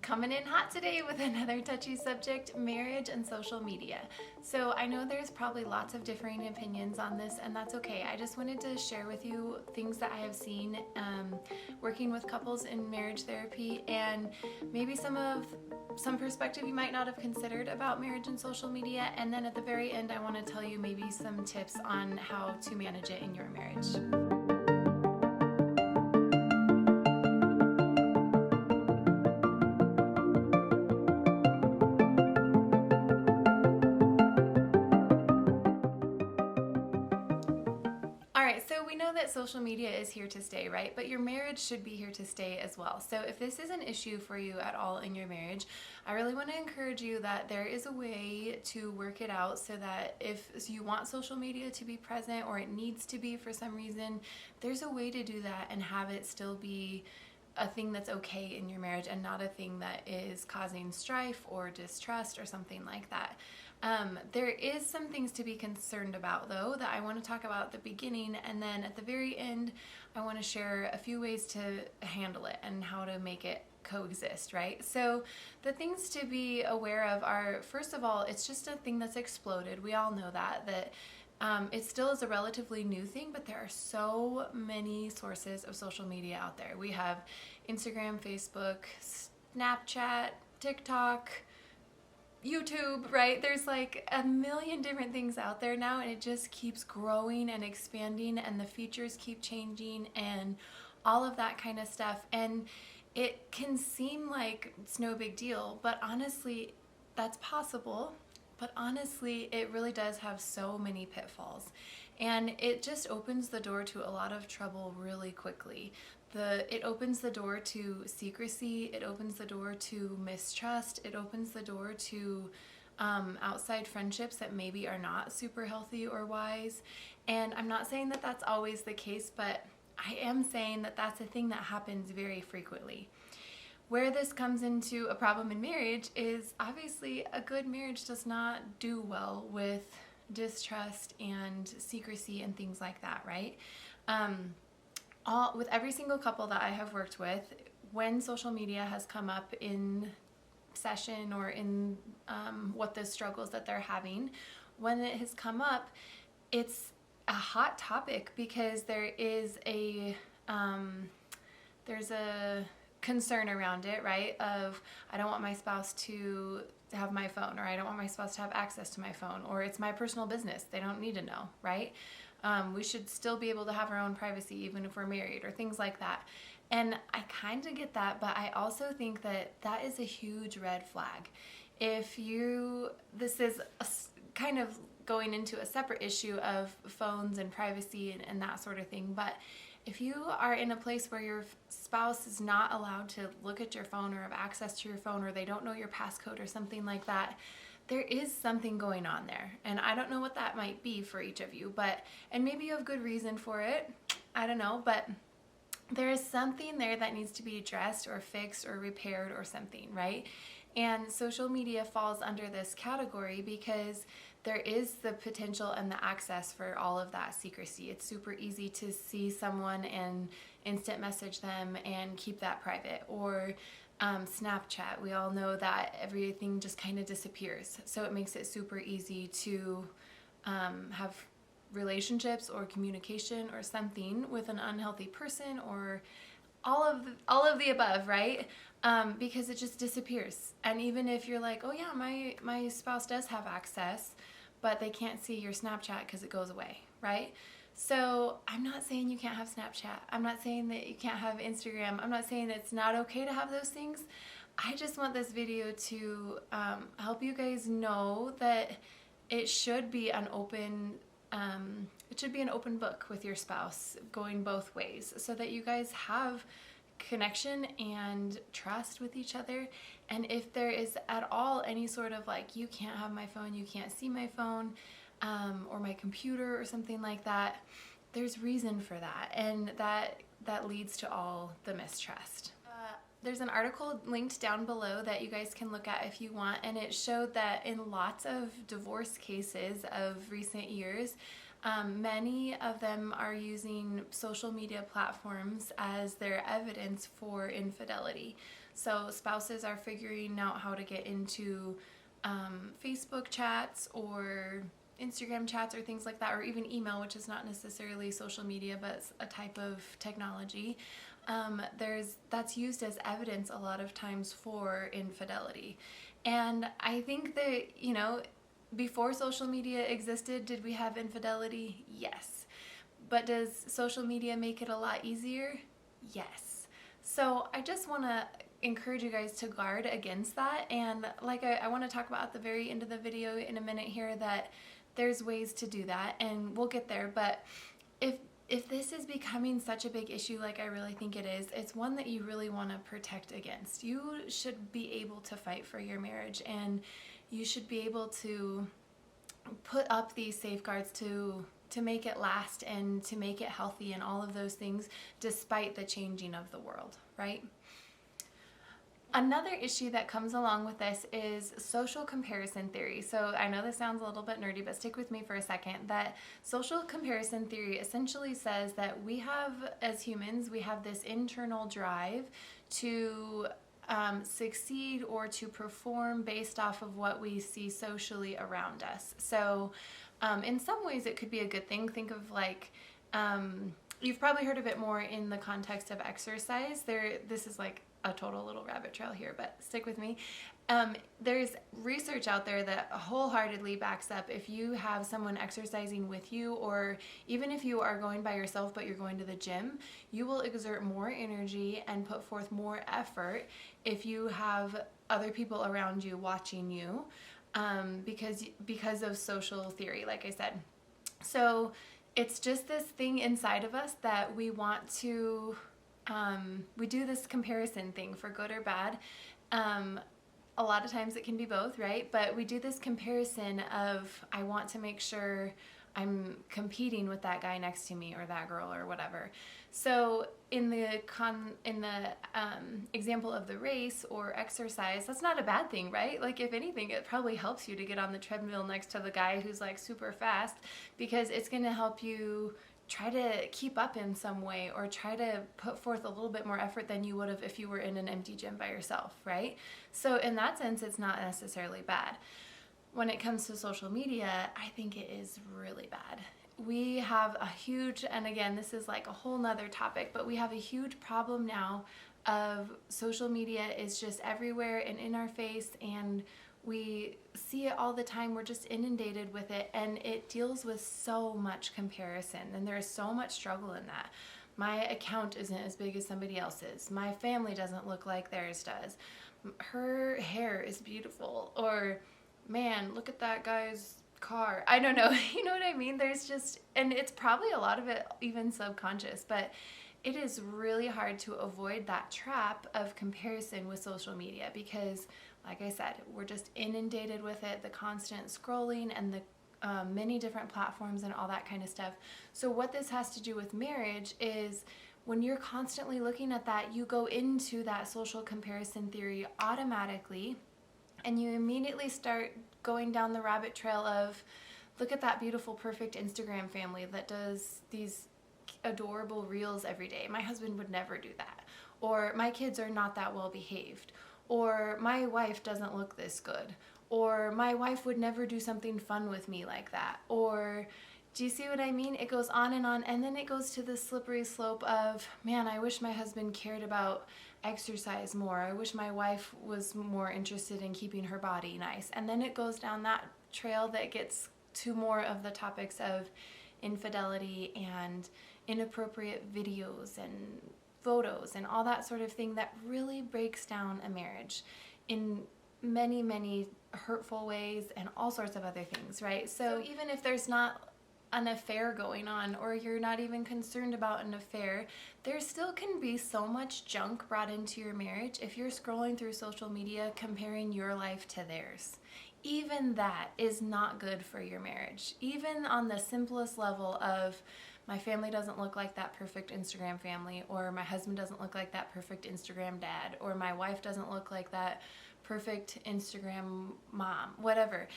Coming in hot today with another touchy subject, marriage and social media. So I know there's probably lots of differing opinions on this, and that's okay. I just wanted to share with you things that I have seen working with couples in marriage therapy, and maybe some perspective you might not have considered about marriage and social media. And then at the very end, I want to tell you maybe some tips on how to manage it in your marriage. Alright, so we know that social media is here to stay, right? But your marriage should be here to stay as well. So if this is an issue for you at all in your marriage, I really want to encourage you that there is a way to work it out so that if you want social media to be present or it needs to be for some reason, there's a way to do that and have it still be a thing that's okay in your marriage and not a thing that is causing strife or distrust or something like that. There is some things to be concerned about though that I want to talk about at the beginning, and then at the very end I want to share a few ways to handle it and how to make it coexist, right? So the things to be aware of are, first of all, it's just a thing that's exploded. We all know that it still is a relatively new thing, but there are so many sources of social media out there. We have Instagram, Facebook, Snapchat, TikTok, YouTube, right? There's like a million different things out there now, and it just keeps growing and expanding, and the features keep changing and all of that kind of stuff. And it can seem like it's no big deal, but honestly, that's possible. But honestly, it really does have so many pitfalls, and it just opens the door to a lot of trouble really quickly. It opens the door to secrecy, it opens the door to mistrust, it opens the door to outside friendships that maybe are not super healthy or wise. And I'm not saying that that's always the case, but I am saying that that's a thing that happens very frequently. Where this comes into a problem in marriage is obviously a good marriage does not do well with distrust and secrecy and things like that, right? With every single couple that I have worked with, when social media has come up in session or in what the struggles that they're having, when it has come up, it's a hot topic because there's a concern around it, right? Of, I don't want my spouse to have my phone, or I don't want my spouse to have access to my phone, or it's my personal business. They don't need to know, right? We should still be able to have our own privacy even if we're married, or things like that. And I kind of get that, but I also think that that is a huge red flag. This is kind of going into a separate issue of phones and privacy and that sort of thing, but if you are in a place where your spouse is not allowed to look at your phone or have access to your phone, or they don't know your passcode or something like that, there is something going on there. And I don't know what that might be for each of you, and maybe you have good reason for it, I don't know, but there is something there that needs to be addressed or fixed or repaired or something, right? And social media falls under this category because there is the potential and the access for all of that secrecy. It's super easy to see someone and instant message them and keep that private. Or Snapchat, we all know that everything just kind of disappears. So it makes it super easy to have relationships or communication or something with an unhealthy person, or all of the above, right? Because it just disappears. And even if you're like, oh yeah, my spouse does have access, but they can't see your Snapchat because it goes away, right? So I'm not saying you can't have Snapchat. I'm not saying that you can't have Instagram. I'm not saying that it's not okay to have those things. I just want this video to help you guys know that it should be an open book with your spouse, going both ways, so that you guys have connection and trust with each other. And if there is at all any sort of like, you can't have my phone, you can't see my phone, or my computer or something like that, there's reason for that, and that leads to all the mistrust. There's an article linked down below that you guys can look at if you want, and it showed that in lots of divorce cases of recent years, many of them are using social media platforms as their evidence for infidelity. So spouses are figuring out how to get into Facebook chats or Instagram chats or things like that, or even email, which is not necessarily social media, but it's a type of technology. That's used as evidence a lot of times for infidelity. And I think that, before social media existed, did we have infidelity? Yes. But does social media make it a lot easier? Yes. So I just want to encourage you guys to guard against that. And like I want to talk about at the very end of the video in a minute here, that there's ways to do that, and we'll get there. But if this is becoming such a big issue like I really think it is, it's one that you really want to protect against. You should be able to fight for your marriage, and you should be able to put up these safeguards to make it last and to make it healthy and all of those things despite the changing of the world, right? Another issue that comes along with this is social comparison theory. So I know this sounds a little bit nerdy, but stick with me for a second. That social comparison theory essentially says that we have, as humans, we have this internal drive to succeed or to perform based off of what we see socially around us. So in some ways it could be a good thing. Think of like, you've probably heard of it more in the context of exercise. This is like a total little rabbit trail here, but stick with me. There's research out there that wholeheartedly backs up if you have someone exercising with you, or even if you are going by yourself but you're going to the gym, you will exert more energy and put forth more effort if you have other people around you watching you, because of social theory, like I said. So it's just this thing inside of us that we want to we do this comparison thing, for good or bad. A lot of times it can be both, right? But we do this comparison of, I want to make sure I'm competing with that guy next to me or that girl or whatever. So in the example of the race or exercise, that's not a bad thing, right? Like, if anything, it probably helps you to get on the treadmill next to the guy who's like super fast, because it's going to help you try to keep up in some way, or try to put forth a little bit more effort than you would have if you were in an empty gym by yourself, right? So in that sense, it's not necessarily bad. When it comes to social media, I think it is really bad. We have a huge, and again, this is like a whole nother topic, but we have a huge problem now of social media is just everywhere and in our face, and we see it all the time. We're just inundated with it, and it deals with so much comparison, and there is so much struggle in that. My account isn't as big as somebody else's. My family doesn't look like theirs does. Her hair is beautiful, or man, look at that guy's car. I don't know. You know what I mean? There's just, and it's probably a lot of it even subconscious, but it is really hard to avoid that trap of comparison with social media, because like I said, we're just inundated with it, the constant scrolling and the many different platforms and all that kind of stuff. So what this has to do with marriage is, when you're constantly looking at that, you go into that social comparison theory automatically, and you immediately start going down the rabbit trail of, look at that beautiful, perfect Instagram family that does these adorable reels every day. My husband would never do that. Or my kids are not that well behaved. Or my wife doesn't look this good. Or my wife would never do something fun with me like that. Or, do you see what I mean? It goes on, and then it goes to the slippery slope of, man, I wish my husband cared about exercise more. I wish my wife was more interested in keeping her body nice. And then it goes down that trail that gets to more of the topics of infidelity and inappropriate videos and photos and all that sort of thing that really breaks down a marriage in many, many hurtful ways and all sorts of other things, right? So even if there's not an affair going on, or you're not even concerned about an affair, there still can be so much junk brought into your marriage if you're scrolling through social media comparing your life to theirs. Even that is not good for your marriage. Even on the simplest level of, my family doesn't look like that perfect Instagram family, or my husband doesn't look like that perfect Instagram dad, or my wife doesn't look like that perfect Instagram mom, whatever.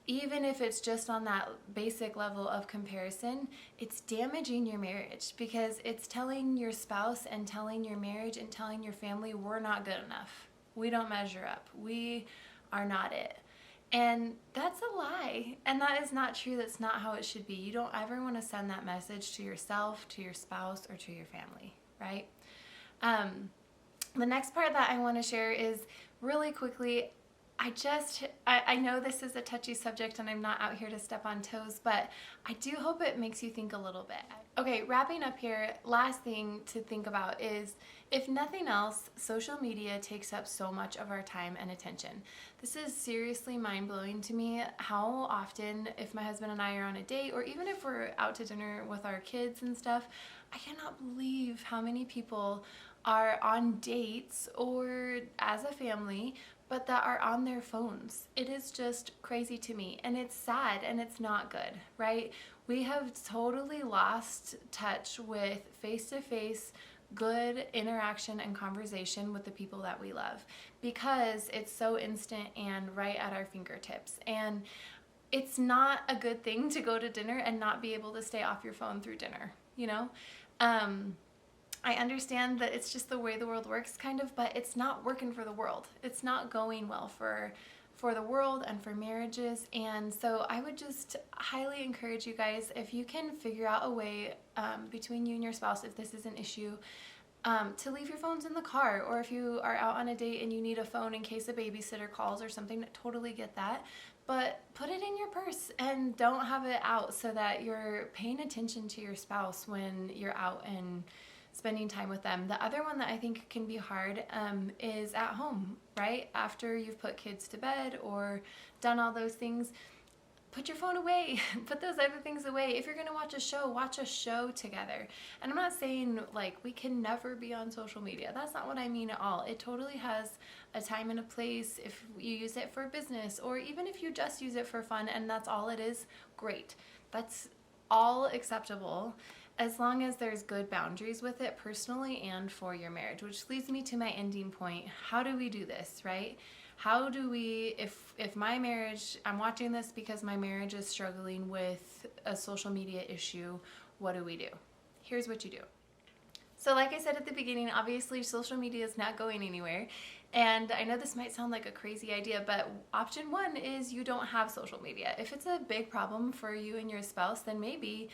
Even if it's just on that basic level of comparison, it's damaging your marriage, because it's telling your spouse and telling your marriage and telling your family, we're not good enough. We don't measure up. We are not it. And that's a lie. And that is not true. That's not how it should be. You don't ever want to send that message to yourself, to your spouse, or to your family, right? The next part that I want to share is really quickly. I know this is a touchy subject and I'm not out here to step on toes, but I do hope it makes you think a little bit. Okay, wrapping up here, last thing to think about is, if nothing else, social media takes up so much of our time and attention. This is seriously mind-blowing to me, how often, if my husband and I are on a date, or even if we're out to dinner with our kids and stuff, I cannot believe how many people are on dates or as a family, but that are on their phones. It is just crazy to me, and it's sad and it's not good, right? We have totally lost touch with face-to-face good interaction and conversation with the people that we love, because it's so instant and right at our fingertips. And it's not a good thing to go to dinner and not be able to stay off your phone through dinner, you know? I understand that it's just the way the world works, kind of, but it's not working for the world. It's not going well for the world and for marriages. And so I would just highly encourage you guys, if you can figure out a way between you and your spouse, if this is an issue, to leave your phones in the car, or if you are out on a date and you need a phone in case a babysitter calls or something, totally get that. But put it in your purse and don't have it out, so that you're paying attention to your spouse when you're out and spending time with them. The other one that I think can be hard is at home, right? After you've put kids to bed or done all those things, put your phone away. Put those other things away. If you're going to watch a show together. And I'm not saying like we can never be on social media. That's not what I mean at all. It totally has a time and a place. If you use it for business, or even if you just use it for fun and that's all it is, great. That's all acceptable, as long as there's good boundaries with it personally and for your marriage. Which leads me to my ending point. How do we do this, right? How do we, if my marriage, I'm watching this because my marriage is struggling with a social media issue, what do we do? Here's what you do. So like I said at the beginning, obviously social media is not going anywhere. And I know this might sound like a crazy idea, but option one is you don't have social media. If it's a big problem for you and your spouse, then maybe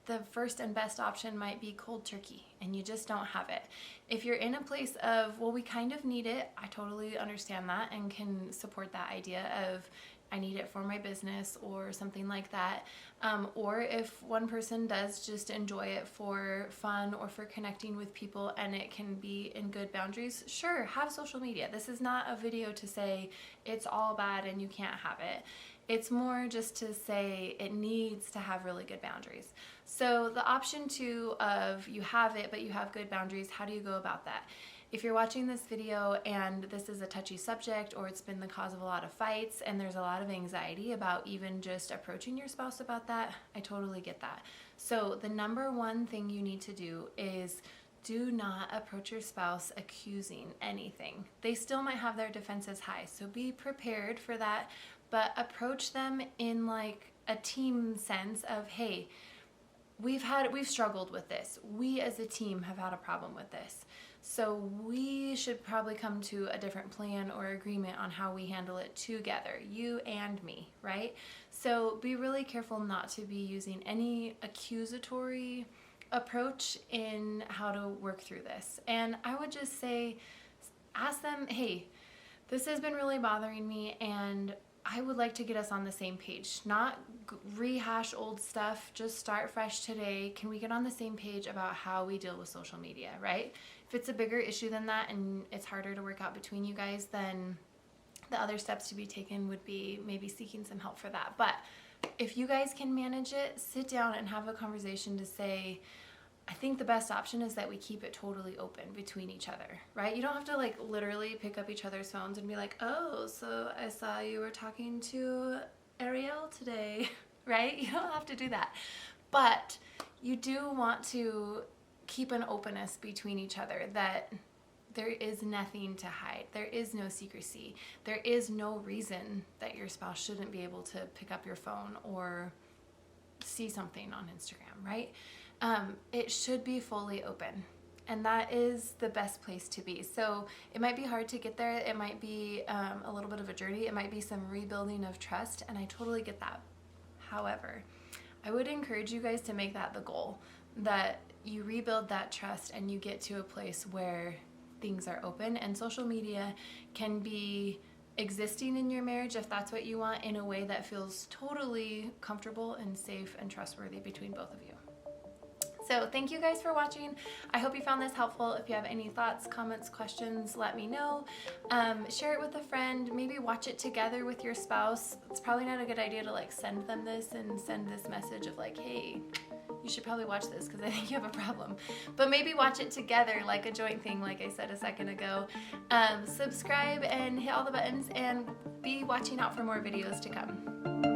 the first and best option might be cold turkey, and you just don't have it. If you're in a place of, well, we kind of need it, I totally understand that and can support that idea of, I need it for my business or something like that. Or if one person does just enjoy it for fun or for connecting with people and it can be in good boundaries, sure, have social media. This is not a video to say it's all bad and you can't have it. It's more just to say it needs to have really good boundaries. So the option two of you have it, but you have good boundaries, how do you go about that? If you're watching this video and this is a touchy subject, or it's been the cause of a lot of fights and there's a lot of anxiety about even just approaching your spouse about that, I totally get that. So the number one thing you need to do is do not approach your spouse accusing anything. They still might have their defenses high, so be prepared for that, but approach them in like a team sense of, hey, we've struggled with this. We as a team have had a problem with this. So we should probably come to a different plan or agreement on how we handle it together, you and me, right? So be really careful not to be using any accusatory approach in how to work through this. And I would just say, ask them, hey, this has been really bothering me and I would like to get us on the same page, not rehash old stuff, just start fresh today. Can we get on the same page about how we deal with social media, right? If it's a bigger issue than that and it's harder to work out between you guys, then the other steps to be taken would be maybe seeking some help for that. But if you guys can manage it, sit down and have a conversation to say, I think the best option is that we keep it totally open between each other, right? You don't have to like literally pick up each other's phones and be like, oh, so I saw you were talking to Ariel today, right? You don't have to do that. But you do want to keep an openness between each other, that there is nothing to hide. There is no secrecy. There is no reason that your spouse shouldn't be able to pick up your phone or see something on Instagram, right? It should be fully open. And that is the best place to be. So it might be hard to get there. It might be a little bit of a journey. It might be some rebuilding of trust, and I totally get that. However, I would encourage you guys to make that the goal, that you rebuild that trust and you get to a place where things are open, and social media can be existing in your marriage, if that's what you want, in a way that feels totally comfortable and safe and trustworthy between both of you. So thank you guys for watching. I hope you found this helpful. If you have any thoughts, comments, questions, let me know. Share it with a friend. Maybe watch it together with your spouse. It's probably not a good idea to like send them this and send this message of like, hey, you should probably watch this because I think you have a problem. But maybe watch it together like a joint thing, like I said a second ago. Subscribe and hit all the buttons, and be watching out for more videos to come.